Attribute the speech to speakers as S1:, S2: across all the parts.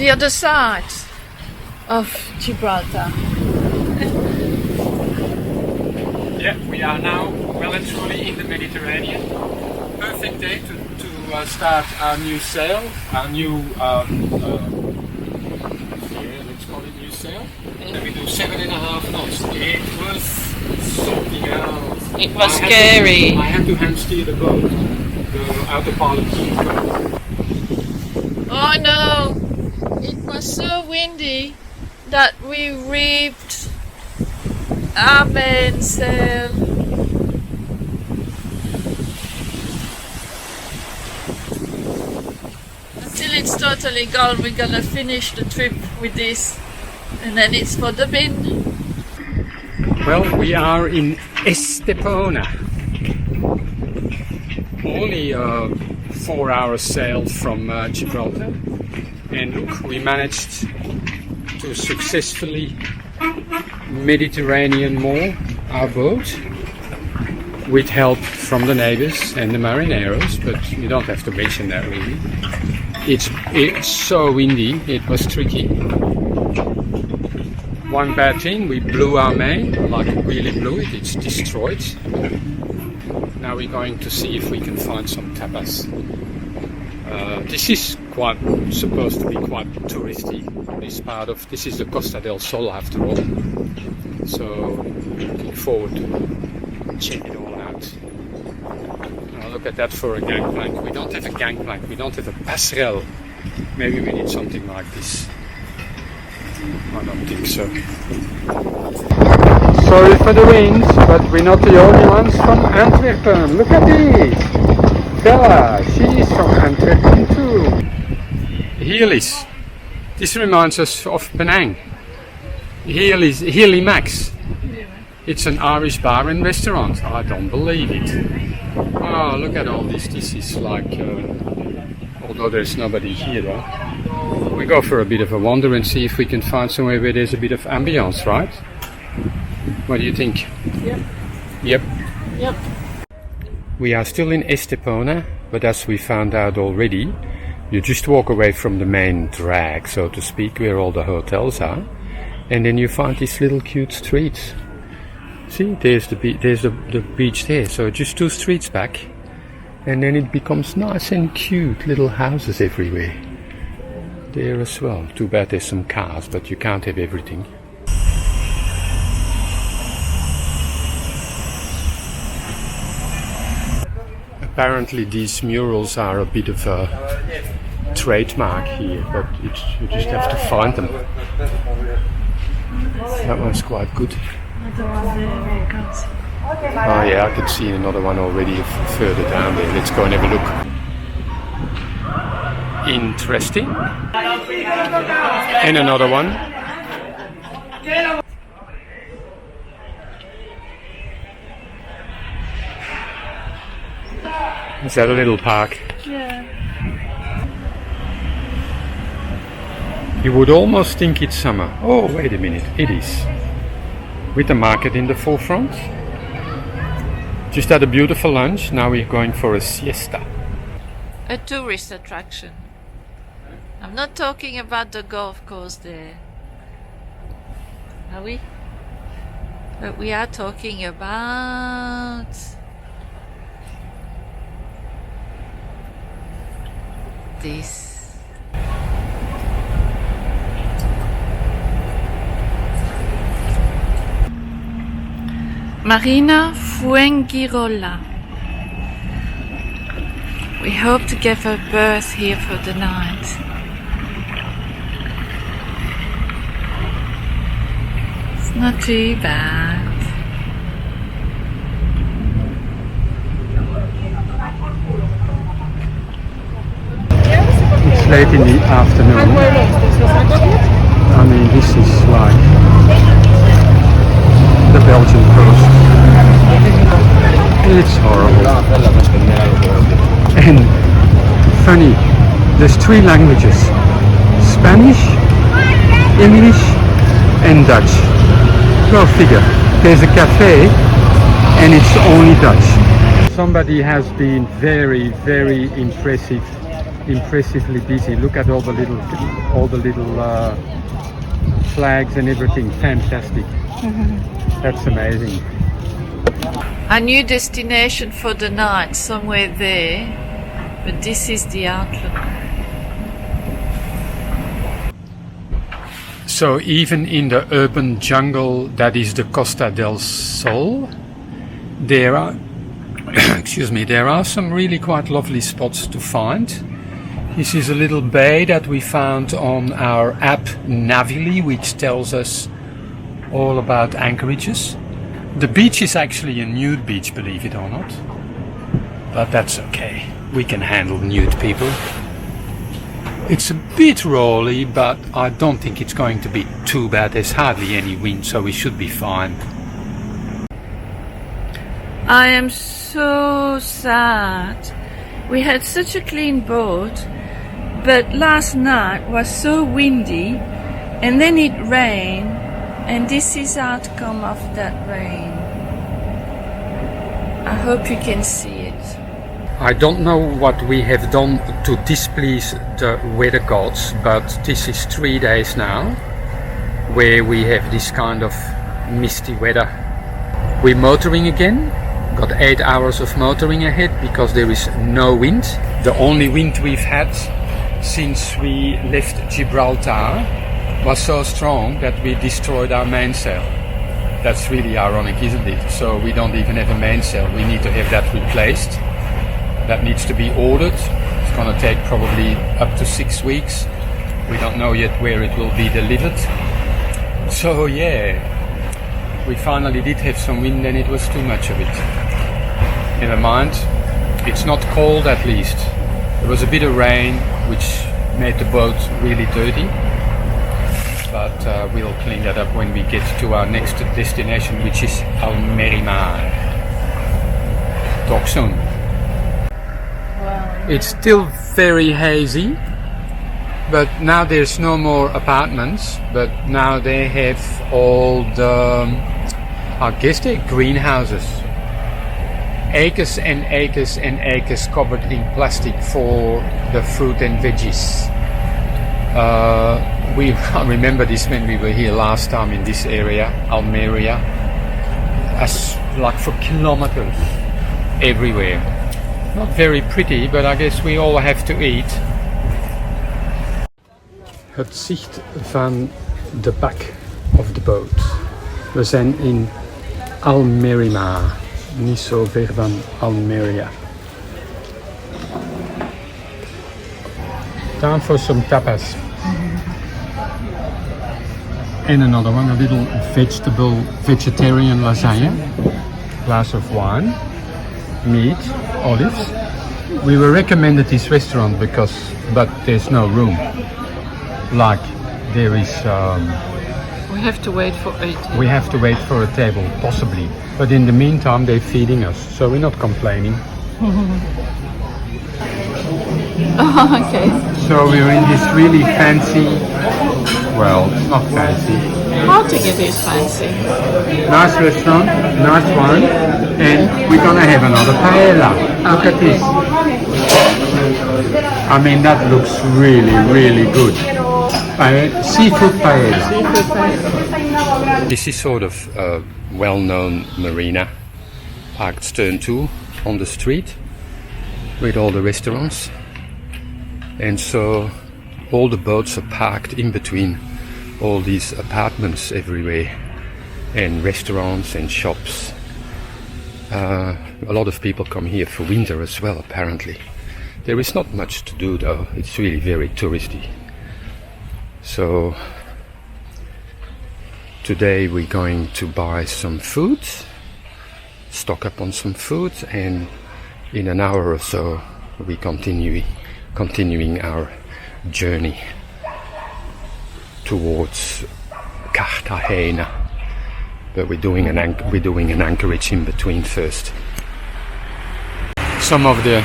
S1: the other side of Gibraltar.
S2: Yeah, we are now well and truly in the Mediterranean. Perfect day to start our new sail, our new, let's call it new sail. And we do 7.5 knots. It was something else.
S1: It was scary.
S2: I had to hand steer the boat, the autopilot boat.
S1: Oh no! It was so windy that we reaped our mainsail. Until it's totally gone, we're gonna finish the trip with this, and then it's for the bin.
S2: Well, we are in Estepona. Only 4 hours sail from Gibraltar, and look, we managed to successfully Mediterranean moor our boat with help from the neighbors and the marineros, but you don't have to mention that really. It's so windy, it was tricky. One bad thing, we blew our main, like really blew it, it's destroyed. Now we're going to see if we can find some tapas. This is supposed to be quite touristy. This is the Costa del Sol after all. So looking forward to check it all out. Now look at that for a gangplank. We don't have a gangplank, we don't have a passerelle. Maybe we need something like this. I don't think so. Sorry for the winds, but we're not the only ones from Antwerpen. Look at this! Bella, she's from Antwerpen too. Healy's. This reminds us of Penang. Healy Max. It's an Irish bar and restaurant. I don't believe it. Oh, look at all this. This is like, although there's nobody here though. We go for a bit of a wander and see if we can find somewhere where there's a bit of ambience, right? What do you think?
S1: Yep.
S2: Yep.
S1: Yep.
S2: We are still in Estepona, but as we found out already, you just walk away from the main drag, so to speak, where all the hotels are, and then you find these little cute streets. See, there's the beach there, so just 2 streets back, and then it becomes nice and cute, little houses everywhere. There as well. Too bad there's some cars, but you can't have everything. Apparently these murals are a bit of a trademark here, but you just have to find them. That one's quite good. Oh yeah, I can see another one already further down there. Let's go and have a look. Interesting. And another one. Is that a little park?
S1: Yeah.
S2: You would almost think it's summer. Oh, wait a minute, it is. With the market in the forefront. Just had a beautiful lunch, now we're going for a siesta.
S1: A tourist attraction. I'm not talking about the golf course there. Are we? But we are talking about this. Marina Fuengirola. We hope to give a berth here for the night. It's not too bad.
S2: It's late in the afternoon. I mean, this is like the Belgian coast. It's horrible. And funny, there's 3 languages. Spanish, English and Dutch. Go figure. There's a cafe and it's only Dutch. Somebody has been very, very impressive impressively busy. Look at all the little flags and everything. Fantastic. That's amazing.
S1: A new destination for the night, somewhere there, but this is the outlook.
S2: So even in the urban jungle that is the Costa del Sol, there are excuse me, there are some really quite lovely spots to find. This is a little bay that we found on our app Navili, which tells us all about anchorages. The beach is actually a nude beach, believe it or not. But that's okay. We can handle nude people. It's a bit rolly, but I don't think it's going to be too bad. There's hardly any wind, so we should be fine.
S1: I am so sad. We had such a clean boat, but last night was so windy, and then it rained, and this is the outcome of that rain. I hope you can see it.
S2: I don't know what we have done to displease the weather gods, but this is 3 days now where we have this kind of misty weather. We're motoring again. Got 8 hours of motoring ahead because there is no wind. The only wind we've had since we left Gibraltar was so strong that we destroyed our mainsail. That's really ironic, isn't it? So we don't even have a mainsail. We need to have that replaced. That needs to be ordered. It's going to take probably up to 6 weeks. We don't know yet where it will be delivered. So yeah, we finally did have some wind and it was too much of it. Never mind, it's not cold at least. There was a bit of rain which made the boat really dirty, but we'll clean that up when we get to our next destination, which is Almerimar. Talk soon.
S1: Wow.
S2: It's still very hazy, but now there's no more apartments, but now they have all the, I guess they're greenhouses. Acres and acres and acres covered in plastic for the fruit and veggies. I remember this when we were here last time in this area, Almeria, as like for kilometers everywhere. Not very pretty, but I guess we all have to eat. Het zicht van de bak of de boot. We zijn in Almerimar. Niet zo ver van Almeria. Time for some tapas. And another one, a little vegetarian lasagna, glass of wine, meat, olives. We were recommended this restaurant but there's no room. Like there is.
S1: We have to wait for 8.
S2: We have to wait for a table, possibly. But in the meantime, they're feeding us, so we're not complaining.
S1: Oh, okay.
S2: So we're in this really fancy, well, it's not fancy.
S1: How to get this fancy?
S2: Nice restaurant, nice wine, and we're gonna have another paella. Look at this. I mean, that looks really, really good. Seafood paella. This is sort of a well-known marina, parked stern to on the street with all the restaurants, and so all the boats are parked in between all these apartments everywhere and restaurants and shops. A lot of people come here for winter as well, apparently. There is not much to do though, it's really very touristy. So today we're going to buy some food, stock up on some food, and in an hour or so we continuing our journey towards Cartagena. But we're doing an anchorage in between first. Some of the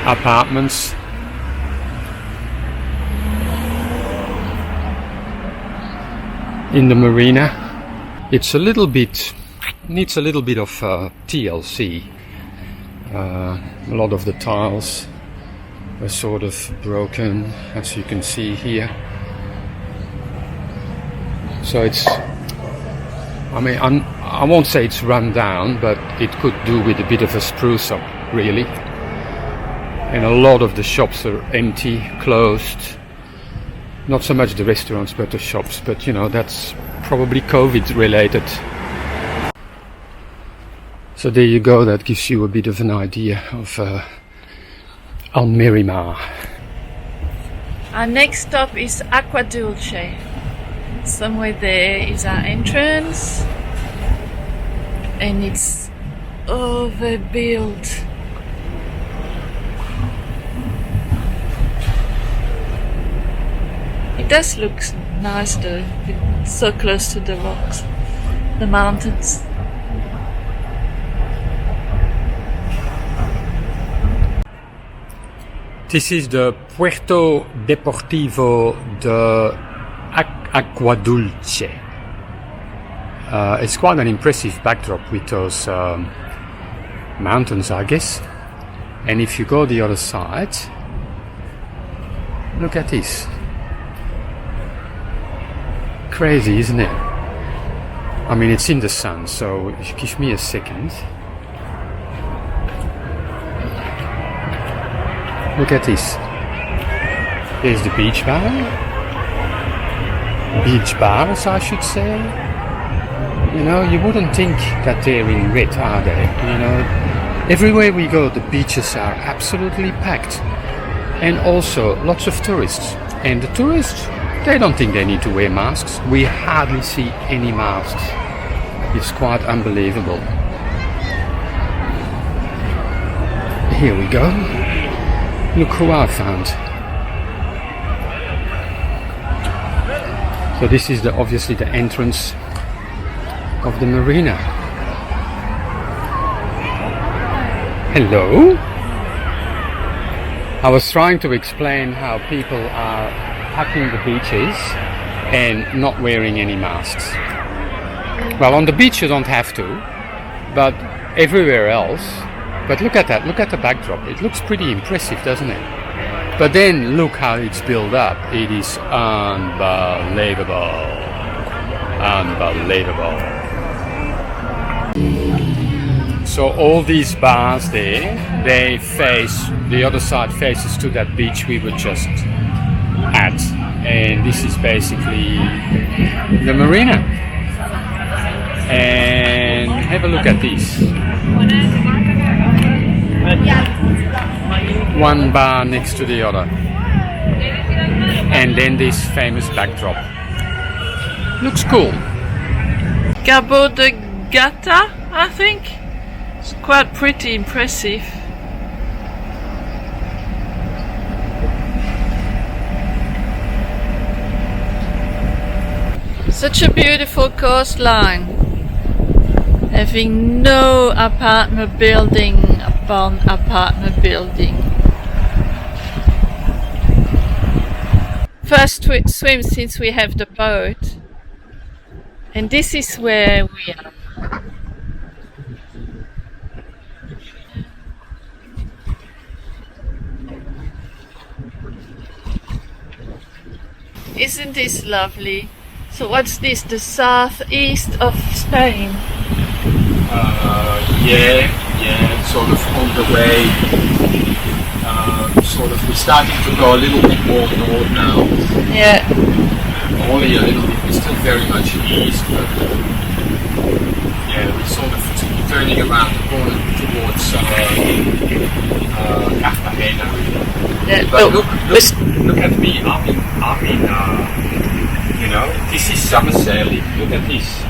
S2: apartments in the marina, it's a little bit, needs a little bit of TLC. A lot of the tiles were sort of broken, as you can see here. So it's, I mean, I won't say it's run down, but it could do with a bit of a spruce up, really. And a lot of the shops are empty, closed. Not so much the restaurants, but the shops. But you know, that's probably COVID related. So there you go, that gives you a bit of an idea of Almerimar.
S1: Our next stop is Acqua Dulce. Somewhere there is our entrance, and it's overbuilt. It does look nice though, it's so close to the rocks, the mountains.
S2: This is the Puerto Deportivo de Acqua Dulce. It's quite an impressive backdrop with those mountains, I guess. And if you go the other side, look at this. Crazy, isn't it? I mean, it's in the sun, so if you give me a second. Look at this. Here's the beach bar. Beach bars, I should say. You know, you wouldn't think that they're in red, are they? You know, everywhere we go, the beaches are absolutely packed. And also, lots of tourists. And the tourists, they don't think they need to wear masks. We hardly see any masks. It's quite unbelievable. Here we go. Look who I found. So this is obviously the entrance of the marina. Hello? I was trying to explain how people are packing the beaches and not wearing any masks. Well, on the beach you don't have to, but everywhere else. But look at that, look at the backdrop. It looks pretty impressive, doesn't it? But then look how it's built up. It is unbelievable. Unbelievable. So all these bars there, they face, the other side faces to that beach we were just at. And this is basically the marina. And have a look at this. One bar next to the other. And then this famous backdrop. Looks cool.
S1: Cabo de Gata, I think. It's quite pretty impressive. Such a beautiful coastline, having no apartment building upon apartment building. First swim since we have the boat, and this is where we are. Isn't this lovely? So what's this, the southeast of Spain?
S2: Yeah, sort of on the way. We're starting to go a little bit more north now.
S1: Yeah.
S2: Only a little bit. We're still very much east, but yeah, we're sort of turning around the corner towards Cartagena.
S1: Yeah.
S2: But look at me. I mean, you know, this is summer sailing. Look at this,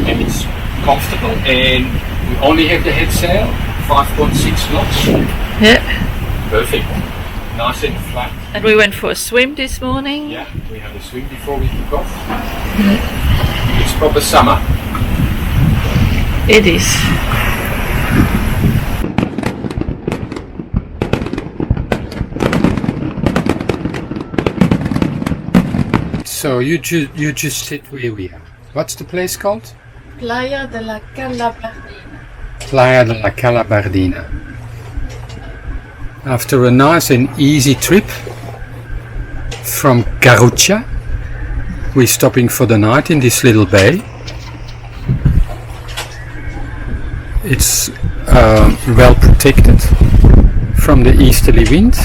S2: and it's comfortable. And we only have the head sail, 5.6 knots.
S1: Yeah.
S2: Perfect. Nice and flat.
S1: And we went for a swim this morning.
S2: Yeah, we had a swim before we took off. It's proper summer.
S1: It is.
S2: So you just sit where we are. What's the place called?
S1: Playa de la Calabardina.
S2: Playa de la Calabardina. After a nice and easy trip from Garucha, we're stopping for the night in this little bay. It's well protected from the easterly wind,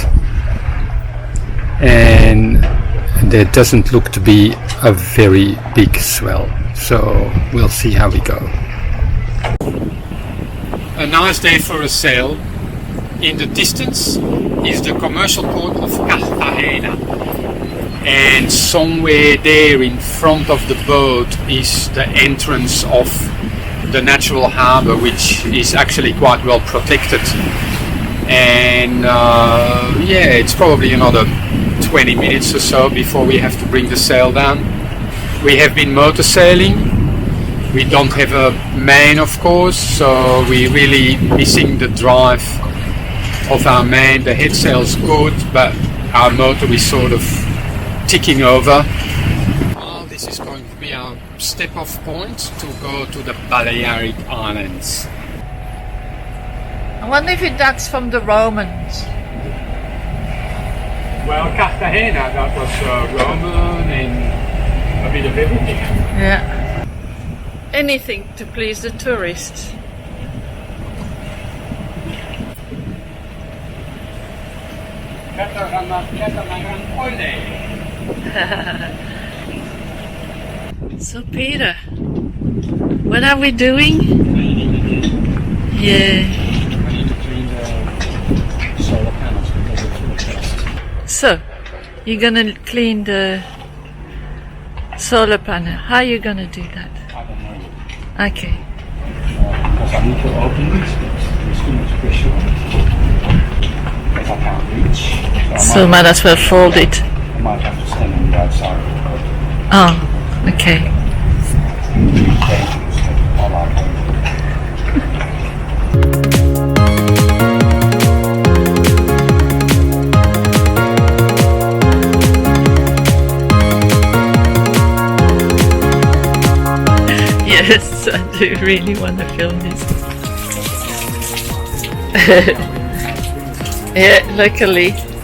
S2: and there doesn't look to be a very big swell, so we'll see how we go. A nice day for a sail. In the distance is the commercial port of Cartagena, and somewhere there in front of the boat is the entrance of the natural harbour, which is actually quite well protected. And yeah, it's probably another 20 minutes or so before we have to bring the sail down. We have been motor sailing. We don't have a main, of course, so we're really missing the drive of our main. The head sail's good, but our motor is sort of ticking over. Well, this is going to be our step-off point to go to the Balearic Islands.
S1: I wonder if that's from the Romans.
S2: Well, Cartagena, that was Roman and a bit of everything.
S1: Yeah. Anything to please the tourists. So Peter, what are we doing? Yeah.
S2: I need to clean the solar panels because they're full of dust.
S1: So, you're gonna clean the solar panel. How are you gonna do that?
S2: I don't know.
S1: Okay.
S2: Because I need to open this, there's too much pressure on it. If I can't reach.
S1: So might as well fold it.
S2: I might have to stand on the outside of the boat.
S1: Oh, okay. Yes, I do really want to film this. Yeah, luckily